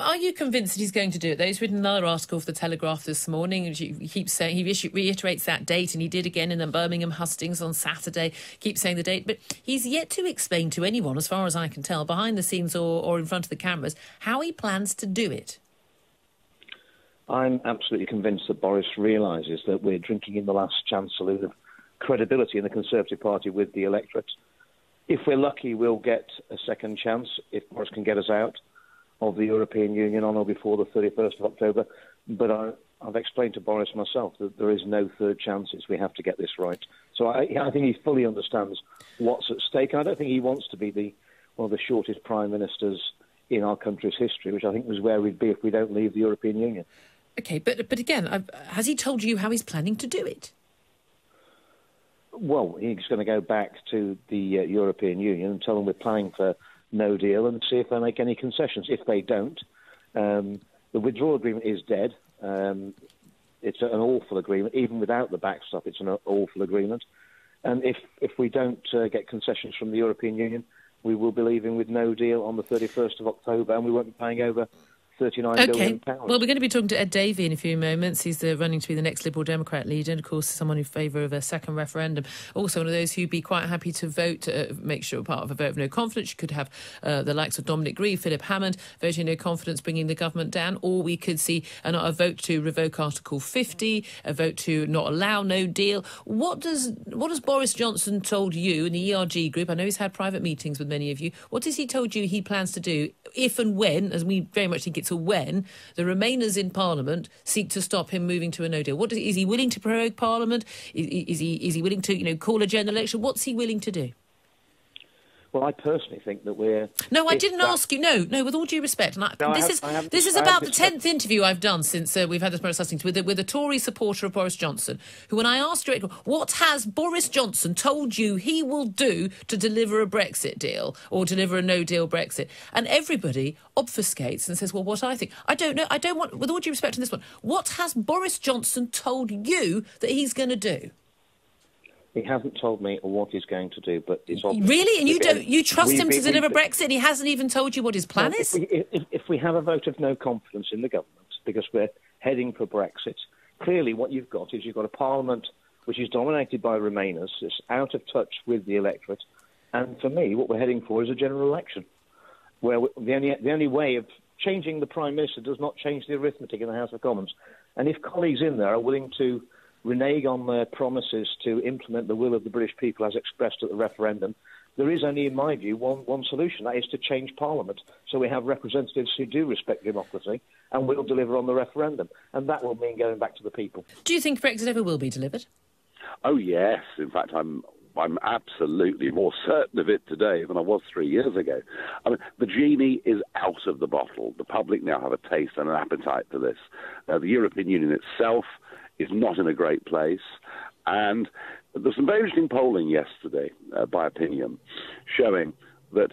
Are you convinced that he's going to do it? Though he's written another article for the Telegraph this morning, and he keeps saying reiterates that date, and he did again in the Birmingham hustings on Saturday. Keeps saying the date, but he's yet to explain to anyone, as far as I can tell, behind the scenes or in front of the cameras, how he plans to do it. I'm absolutely convinced that Boris realises that we're drinking in the last chance saloon of credibility in the Conservative Party with the electorate. If we're lucky, we'll get a second chance if Boris can get us out of the European Union on or before the 31st of October. But I've explained to Boris myself that there is no third chances. We have to get this right. So I think he fully understands what's at stake. And I don't think he wants to be one of the shortest prime ministers in our country's history, which I think was where we'd be if we don't leave the European Union. OK, but again, has he told you how he's planning to do it? Well, he's going to go back to the European Union and tell them we're planning for no deal and see if they make any concessions. If they don't, the withdrawal agreement is dead. It's an awful agreement. Even without the backstop, it's an awful agreement. And if we don't get concessions from the European Union, we will be leaving with no deal on the 31st of October, and we won't be paying over £39 billion. Well, we're going to be talking to Ed Davey in a few moments. He's running to be the next Liberal Democrat leader, and of course someone in favour of a second referendum. Also one of those who'd be quite happy to vote, make sure part of a vote of no confidence. You could have the likes of Dominic Grieve, Philip Hammond voting no confidence, bringing the government down, or we could see a vote to revoke Article 50, a vote to not allow no deal. What has Boris Johnson told you in the ERG group? I know he's had private meetings with many of you. What has he told you he plans to do if and when, as we very much think it's a when, the Remainers in Parliament seek to stop him moving to a no deal? Is he willing to prorogue Parliament? Is he willing to call a general election? What's he willing to do? Well, I personally think that we're... No, I didn't ask you. No, with all due respect. And this is about the 10th interview I've done since we've had this process with a Tory supporter of Boris Johnson, who, when I asked her, what has Boris Johnson told you he will do to deliver a Brexit deal or deliver a no-deal Brexit? And everybody obfuscates and says, well, what I think. I don't know. I don't want, with all due respect on this one, what has Boris Johnson told you that he's going to do? He hasn't told me what he's going to do, but it's obvious. Really? And you trust him to deliver Brexit, and he hasn't even told you what his plan is? If we have a vote of no confidence in the government, because we're heading for Brexit, clearly what you've got a parliament which is dominated by Remainers, it's out of touch with the electorate, and for me, what we're heading for is a general election, where the only way of changing the Prime Minister does not change the arithmetic in the House of Commons. And if colleagues in there are willing to renege on their promises to implement the will of the British people as expressed at the referendum, there is only, in my view, one solution. That is to change Parliament so we have representatives who do respect democracy and will deliver on the referendum. And that will mean going back to the people. Do you think Brexit ever will be delivered? Oh, yes. In fact, I'm absolutely more certain of it today than I was 3 years ago. I mean, the genie is out of the bottle. The public now have a taste and an appetite for this. The European Union itself is not in a great place. And there's some very interesting polling yesterday by Opinion showing that,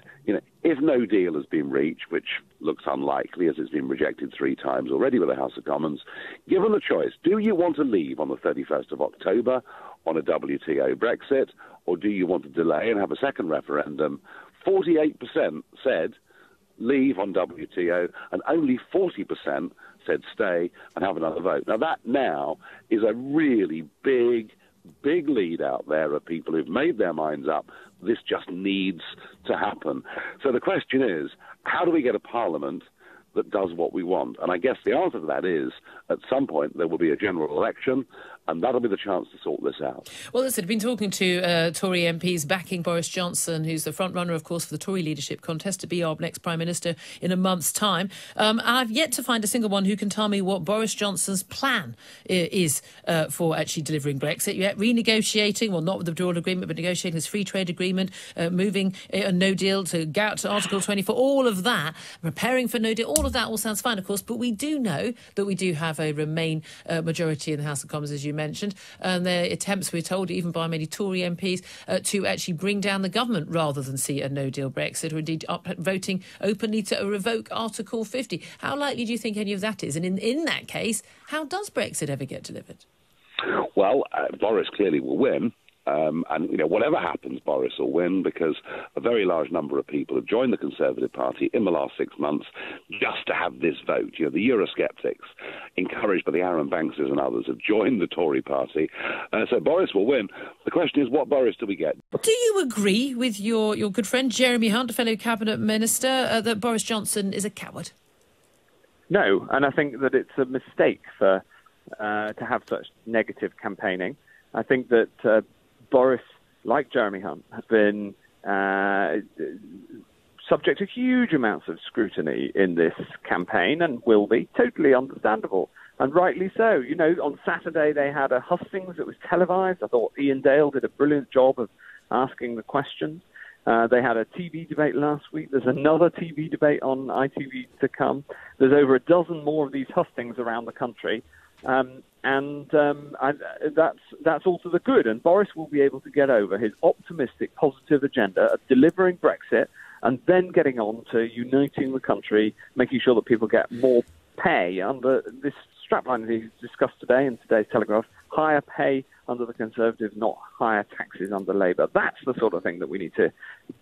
if no deal has been reached, which looks unlikely as it's been rejected 3 times already with the House of Commons, given the choice, do you want to leave on the 31st of October on a WTO Brexit, or do you want to delay and have a second referendum? 48% said leave on WTO, and only 40% said stay and have another vote. Now, that now is a really big lead out there of people who've made their minds up. This just needs to happen. So the question is, how do we get a parliament that does what we want? And I guess the answer to that is, at some point, there will be a general election, and that'll be the chance to sort this out. Well, listen, I've been talking to Tory MPs backing Boris Johnson, who's the front runner, of course, for the Tory leadership contest to be our next Prime Minister in a month's time. I've yet to find a single one who can tell me what Boris Johnson's plan is for actually delivering Brexit. You're renegotiating, well, not with the withdrawal agreement, but negotiating this free trade agreement, moving a no deal to go out to Article 24, all of that, preparing for no deal, all of that all sounds fine, of course, but we do know that we do have a Remain majority in the House of Commons, as you mentioned, and their attempts, we're told, even by many Tory MPs, to actually bring down the government rather than see a no-deal Brexit, or indeed voting openly to revoke Article 50. How likely do you think any of that is? And in that case, how does Brexit ever get delivered? Well, Boris clearly will win. And, whatever happens, Boris will win because a very large number of people have joined the Conservative Party in the last 6 months just to have this vote. The Eurosceptics, encouraged by the Aaron Bankses and others, have joined the Tory Party. So Boris will win. The question is, what Boris do we get? Do you agree with your good friend Jeremy Hunt, fellow Cabinet Minister, that Boris Johnson is a coward? No, and I think that it's a mistake to have such negative campaigning. I think that Boris, like Jeremy Hunt, has been subject to huge amounts of scrutiny in this campaign and will be. Totally understandable, and rightly so. On Saturday they had a hustings that was televised. I thought Ian Dale did a brilliant job of asking the questions. They had a TV debate last week. There's another TV debate on ITV to come. There's over a dozen more of these hustings around the country. That's all to the good. And Boris will be able to get over his optimistic, positive agenda of delivering Brexit and then getting on to uniting the country, making sure that people get more pay under this strapline that he's discussed today in today's Telegraph, higher pay under the Conservatives, not higher taxes under Labour. That's the sort of thing that we need to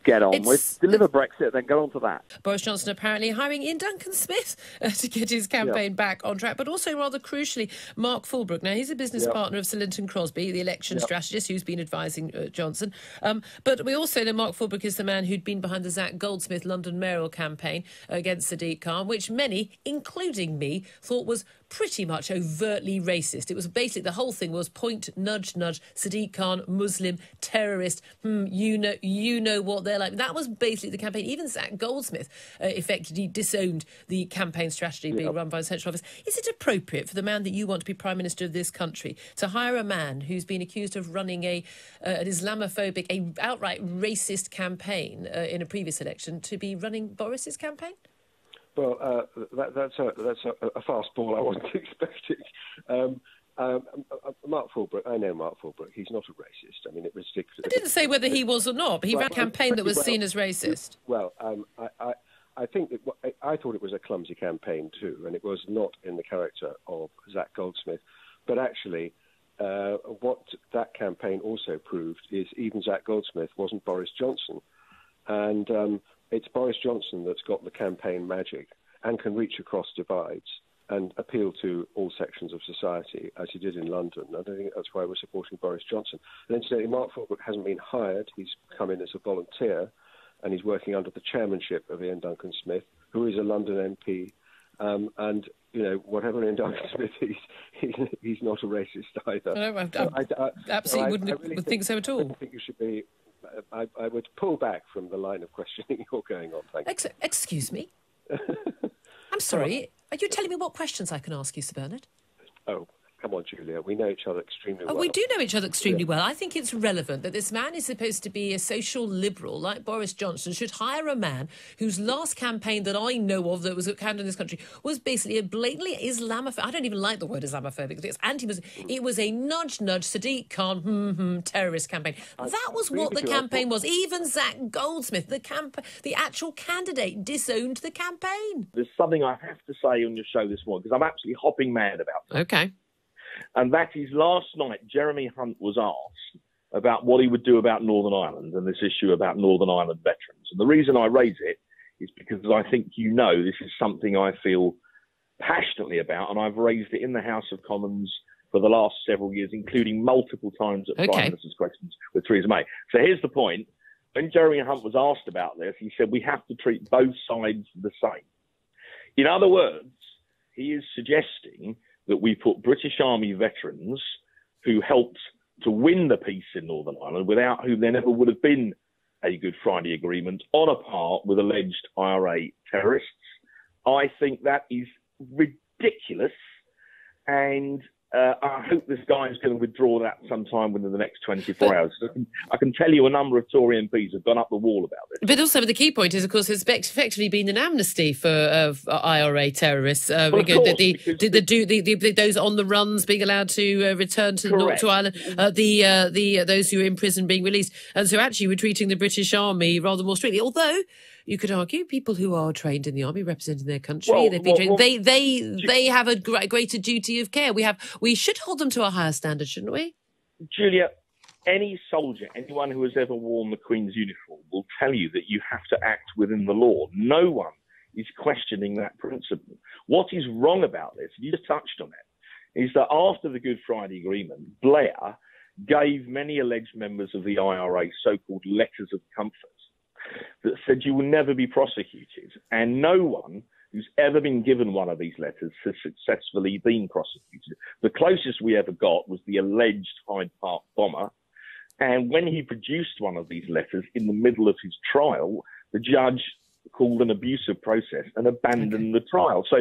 get on with. Deliver Brexit, then go on to that. Boris Johnson apparently hiring Ian Duncan Smith to get his campaign back on track, but also rather crucially, Mark Fulbrook. Now, he's a business partner of Sir Linton Crosby, the election strategist who's been advising Johnson. But we also know Mark Fulbrook is the man who'd been behind the Zach Goldsmith London mayoral campaign against Sadiq Khan, which many, including me, thought was pretty much overtly racist. It was basically, the whole thing was point, nudge, nudge, Sadiq Khan, Muslim, terrorist, you know what they're like. That was basically the campaign. Even Zach Goldsmith effectively disowned the campaign strategy being run by the Central Office. Is it appropriate for the man that you want to be Prime Minister of this country to hire a man who's been accused of running an Islamophobic, a outright racist campaign in a previous election to be running Boris's campaign? Well, that's a fast ball I wasn't expecting. Mark Fulbrook, I know Mark Fulbrook. He's not a racist. I mean, it was. I didn't say whether he was or not, but he ran a campaign that was seen as racist. Well, I think I thought it was a clumsy campaign too, and it was not in the character of Zach Goldsmith. But actually, what that campaign also proved is even Zach Goldsmith wasn't Boris Johnson, and it's Boris Johnson that's got the campaign magic and can reach across divides and appeal to all sections of society, as he did in London. I don't think that's why we're supporting Boris Johnson. And incidentally, Mark Fulbrook hasn't been hired. He's come in as a volunteer, and he's working under the chairmanship of Ian Duncan Smith, who is a London MP. And, whatever Ian Duncan Smith is, he's not a racist either. No, I absolutely wouldn't think so at all. I think you should be... I would pull back from the line of questioning you're going on. Thank you. Excuse me? I'm sorry. Are you telling me what questions I can ask you, Sir Bernard? Oh, come on, Julia. We know each other extremely well. We do know each other extremely well. I think it's relevant that this man is supposed to be a social liberal like Boris Johnson should hire a man whose last campaign that I know of that was canned in this country was basically a blatantly Islamophobic. I don't even like the word Islamophobic. It's anti-Muslim. It was a nudge, Sadiq Khan, terrorist campaign. That was what the campaign was. Even Zach Goldsmith, the actual candidate, disowned the campaign. There's something I have to say on your show this morning because I'm absolutely hopping mad about it. Okay. And that is, last night, Jeremy Hunt was asked about what he would do about Northern Ireland and this issue about Northern Ireland veterans. And the reason I raise it is because I think this is something I feel passionately about, and I've raised it in the House of Commons for the last several years, including multiple times at Prime Minister's Questions with Theresa May. So here's the point. When Jeremy Hunt was asked about this, he said we have to treat both sides the same. In other words, he is suggesting that we put British Army veterans who helped to win the peace in Northern Ireland, without whom there never would have been a Good Friday Agreement, on a par with alleged IRA terrorists. I think that is ridiculous, and I hope this guy is going to withdraw that sometime within the next 24 hours. I can tell you a number of Tory MPs have gone up the wall about this. But also the key point is, of course, there's effectively been an amnesty for IRA terrorists. Those on the runs being allowed to return to Ireland, those who are in prison being released. And so actually we're treating the British Army rather more strictly, although you could argue people who are trained in the army representing their country, they've been trained, they have a greater duty of care. We should hold them to a higher standard, shouldn't we? Julia, any soldier, anyone who has ever worn the Queen's uniform will tell you that you have to act within the law. No one is questioning that principle. What is wrong about this, you just touched on it, is that after the Good Friday Agreement, Blair gave many alleged members of the IRA so-called letters of comfort that said you will never be prosecuted, and no one who's ever been given one of these letters has successfully been prosecuted. The closest we ever got was the alleged Hyde Park bomber, and when he produced one of these letters in the middle of his trial, the judge called an abusive process and abandoned the trial. So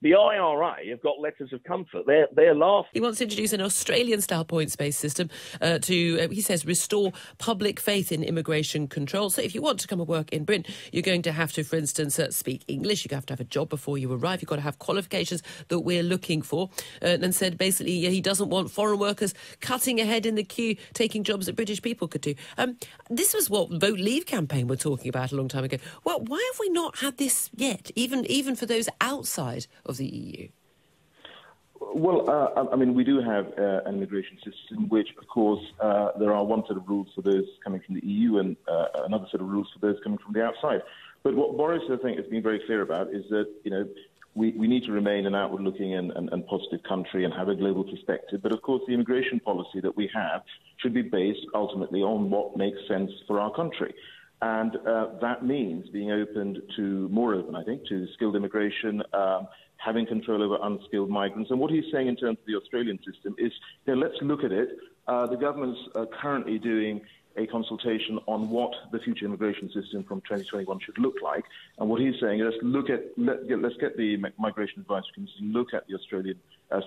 the IRA have got letters of comfort. They're laughing. He wants to introduce an Australian-style points-based system to, he says, restore public faith in immigration control. So if you want to come and work in Britain, you're going to have to, for instance, speak English. You have to have a job before you arrive. You've got to have qualifications that we're looking for. And said basically he doesn't want foreign workers cutting ahead in the queue, taking jobs that British people could do. This was what Vote Leave campaign were talking about a long time ago. Well, why have we not had this yet, even for those outside of the EU? Well, I mean, we do have an immigration system, which, of course, there are one set of rules for those coming from the EU and another set of rules for those coming from the outside. But what Boris, I think, has been very clear about is that, you know, we need to remain an outward-looking and positive country and have a global perspective. But, of course, the immigration policy that we have should be based ultimately on what makes sense for our country. And that means being more open, I think, to skilled immigration, having control over unskilled migrants. And what he's saying in terms of the Australian system is, you know, let's look at it. The government's currently doing a consultation on what the future immigration system from 2021 should look like. And what he's saying is, let's get the Migration Advisory Committee to look at the Australian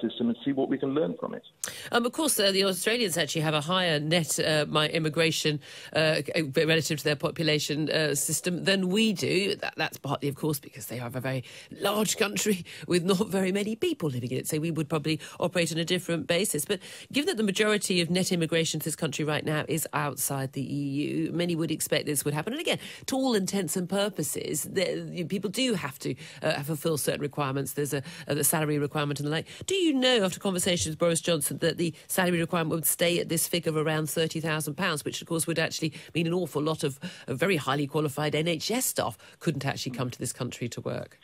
system and see what we can learn from it. Of course, the Australians actually have a higher net immigration relative to their population system than we do. That's partly, of course, because they have a very large country with not very many people living in it. So we would probably operate on a different basis. But given that the majority of net immigration to this country right now is outside the EU, many would expect this would happen. And again, to all intents and purposes, people do have to fulfil certain requirements. There's a salary requirement and the like. Do you know, after conversations with Boris Johnson, that the salary requirement would stay at this figure of around £30,000, which, of course, would actually mean an awful lot of very highly qualified NHS staff couldn't actually come to this country to work?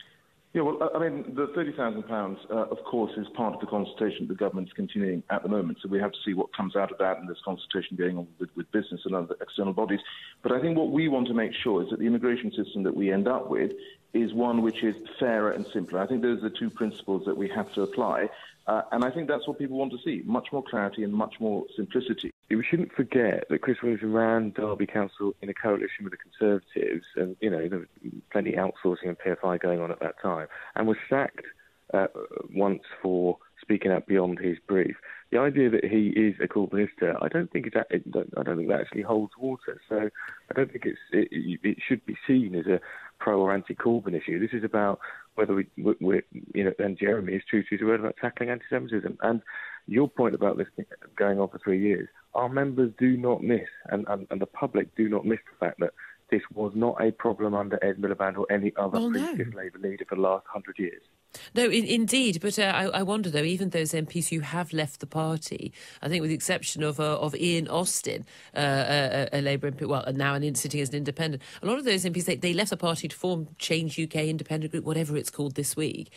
Yeah, well, I mean, the £30,000, of course, is part of the consultation the government's continuing at the moment. So we have to see what comes out of that and this consultation going on with business and other external bodies. But I think what we want to make sure is that the immigration system that we end up with is one which is fairer and simpler. I think those are the two principles that we have to apply. And I think that's what people want to see, much more clarity and much more simplicity. We shouldn't forget that Chris Williams ran Derby Council in a coalition with the Conservatives, and, you know, there was plenty of outsourcing and PFI going on at that time, and was sacked once for speaking out beyond his brief. The idea that he is a Corbynista, I don't think that actually holds water. So I don't think it should be seen as a pro or anti-Corbyn issue. This is about whether we're you know, and Jeremy is true to his word about tackling anti-Semitism. And your point about this going on for 3 years, our members do not miss, and the public do not miss the fact that this was not a problem under Ed Miliband or any other previous Labour leader for the last 100 years. No, indeed. But I wonder, though, even those MPs who have left the party, I think with the exception of Ian Austin, a Labour MP, well, now sitting as an independent, a lot of those MPs, they left the party to form Change UK Independent Group, whatever it's called this week.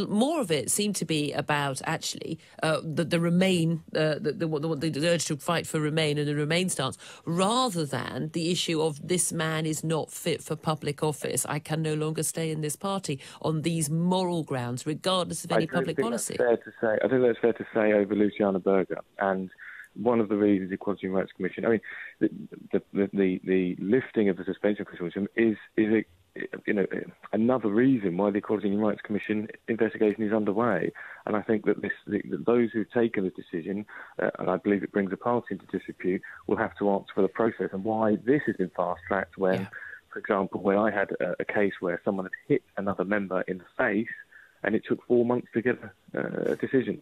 More of it seemed to be about, actually, the Remain, the urge to fight for Remain and the Remain stance, rather than the issue of this man is not fit for public office. I can no longer stay in this party on these moral grounds, regardless of any public policy. I think that's fair to say over Luciana Berger. And one of the reasons the Equality and Rights Commission, I mean, the lifting of the suspension of Chris Williams is another reason why the Equality and Rights Commission investigation is underway. And I think that those who've taken the decision, and I believe it brings a party into disrepute, will have to answer for the process and why this has been fast-tracked when, for example, when I had a case where someone had hit another member in the face and it took 4 months to get a decision.